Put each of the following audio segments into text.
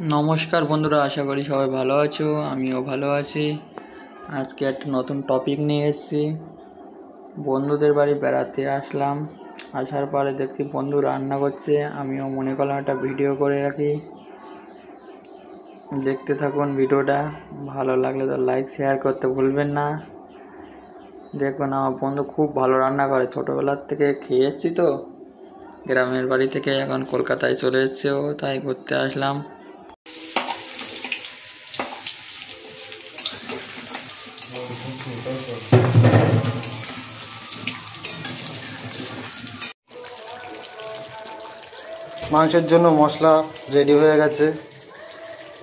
नमस्कार बंधुरा आशा करी सबाई भालो आछो आमिও भालो आছি। आज के एक नतून टपिक निये एसेছি। बंधुदेर बाड़ी बेड़ाते आसलाम, आसार परे देखছি बंधु रान्ना करছে, आमिও मने करलाम একটা ভিডিও করে রাখি। देखते থাকুন ভিডিওটা, ভালো লাগলে তো লাইক শেয়ার করতে ভুলবেন না। দেখুন আমার বন্ধু খুব ভালো রান্না করে, ছোটবেলা থেকে খেয়ে এসেছি তো, গ্রামের বাড়ি থেকে এখন কলকাতায় চলে এসেছে ও, তাই ঘুরতে আসলাম। মাংসের জন্য মশলা রেডি হয়ে গেছে,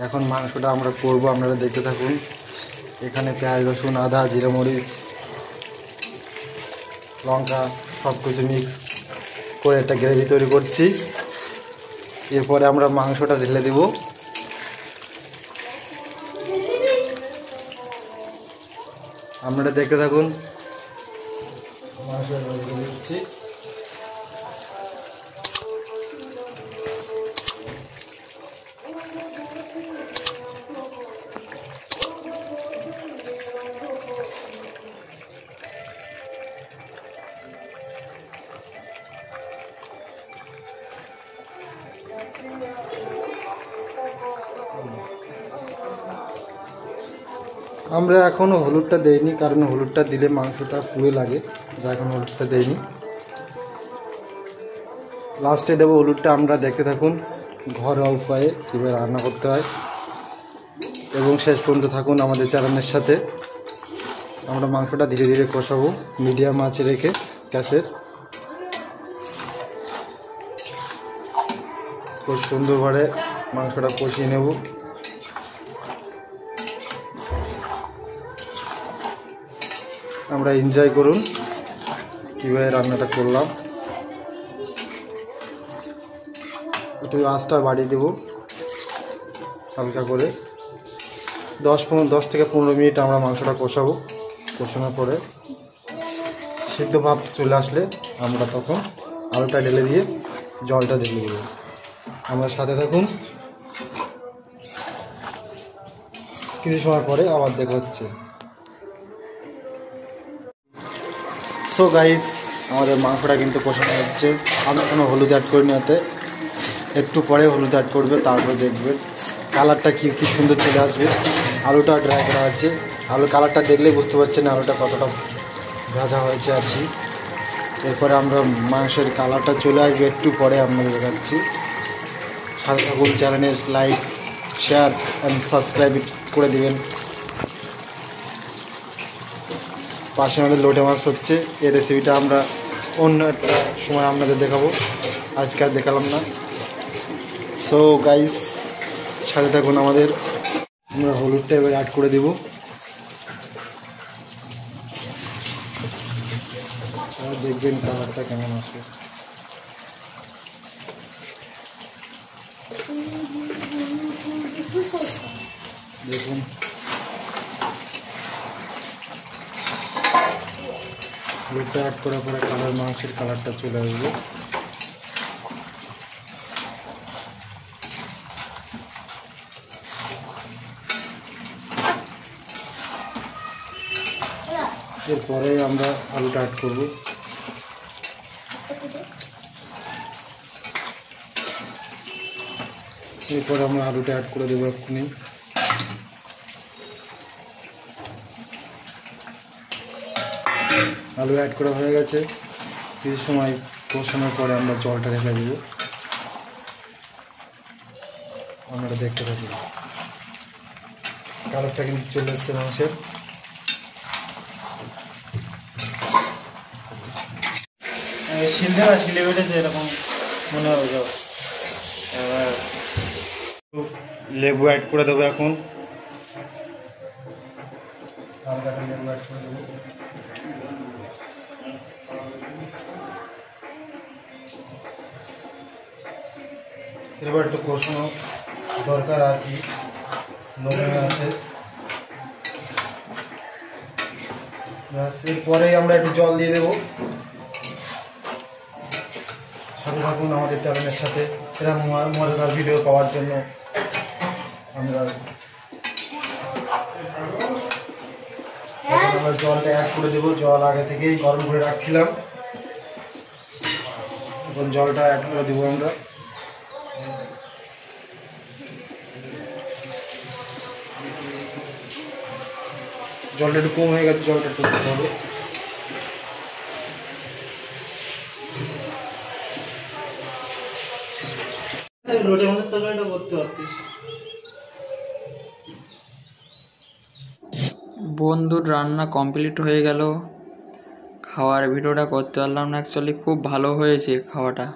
এখন মাংসটা আমরা করব, আপনারা দেখতে থাকুন। এখানে পেঁয়াজ রসুন আদা জিরা মরিচ লঙ্কা সব কিছু মিক্স করে একটা গ্রেভি তৈরি করছি। এরপরে আমরা মাংসটা ঢেলে দেব। আপনারা দেখতে থাকুন, মাংসটা ঢেলে দিচ্ছি। আমরা এখনও হলুদটা দেইনি, কারণ হলুদটা দিলে মাংসটা পুড়ে লাগে, যা এখন হলুদটা দেইনি। লাস্টে দেবো হলুদটা। আমরা দেখতে থাকুন ঘরোয়া উপায়ে কীভাবে রান্না করতে হয়, এবং শেষ পর্যন্ত থাকুন আমাদের চ্যানেলের সাথে। আমরা মাংসটা ধীরে ধীরে কষাবো মিডিয়াম আঁচে রেখে গ্যাসের। খুব সুন্দরভাবে মাংসটা কষিয়ে নেব। আমরা এনজয় করুন কীভাবে রান্নাটা করলাম। একটু আঁচটা বাড়িয়ে দেবো হালকা করে। 10 থেকে 15 মিনিট আমরা মাংসটা কষাবো। কষানোর পরে সিদ্ধ ভাব চলে আসলে আমরা তখন আলুটা ঢেলে দিয়ে জলটা ঢেলে দেবো। আমরা সাথে থাকুন, কিছু সময় পরে আবার দেখা হচ্ছে। সো গাইজ, আমাদের মাংসটা কিন্তু কষানো হচ্ছে। আমি কোনো হলুদ অ্যাড করিনি, এতে একটু পরে হলুদ অ্যাড করবে, তারপরে দেখবে কালারটা কি সুন্দর চলে আসবে। আলুটা ড্রাই করা হচ্ছে, আলু কালারটা দেখলেই বুঝতে পারছেন আলুটা কতটা ভাজা হয়েছে আর কি। এরপরে আমরা মাংসের কালারটা চলে আসবে, একটু পরে আপনাদের দেখাচ্ছি। সাথে থাকুন, চ্যানেলের লাইক শেয়ার অ্যান্ড সাবস্ক্রাইব করে দেবেন। পাশে আমাদের লোটে মাছ হচ্ছে, এই রেসিপিটা আমরা অন্য একটা সময় আপনাদের দেখাবো, আজকে আর দেখালাম না। সো গাইস, সাথে থাকুন আমাদের। আমরা হলুদটা এবার অ্যাড করে দেব। দেখবেন কালারটা কেমন আসে। দেখুন হলুদটা অ্যাড করার পরে কালার মাংসের কালারটা চলে আসবে। এরপরে আমরা আলুটা অ্যাড করব। এরপরে আমরা আলুটা অ্যাড করে দেবো এক্ষুনি। আলু অ্যাড করা হয়ে গেছে। কিছু সময় কষানোর পরে আমরা জলটা ঢেলে দেবো। আমরা দেখতে থাকি, কালারটা কিন্তু চলে এসছে মাংসের। শিলে বেটেছে এরকম মনে হবে। লেবু অ্যাড করে দেবো এখন। হালকাটা লেবু অ্যাড করে দেবো। এবার একটু কষানো দরকার আর কি, লবণ আছে। এরপরেই আমরা একটু জল দিয়ে দেবো। সাথে থাকুন আমাদের চ্যানেলের সাথে এরকম মজাদার ভিডিও পাওয়ার জন্য। আমরা আমরা জলটা অ্যাড করে দেবো। জল আগে থেকেই গরম করে রাখছিলাম, এখন জলটা অ্যাড করে দেবো আমরা। জলটা একটু কম হয়ে গেছে, জলটা একটু দিতে হবে। বন্ধুর রান্না কমপ্লিট হয়ে গেল। খাওয়ার ভিডিওটা করতে পারলাম না, অ্যাকচুয়ালি খুব ভালো হয়েছে খাওয়াটা।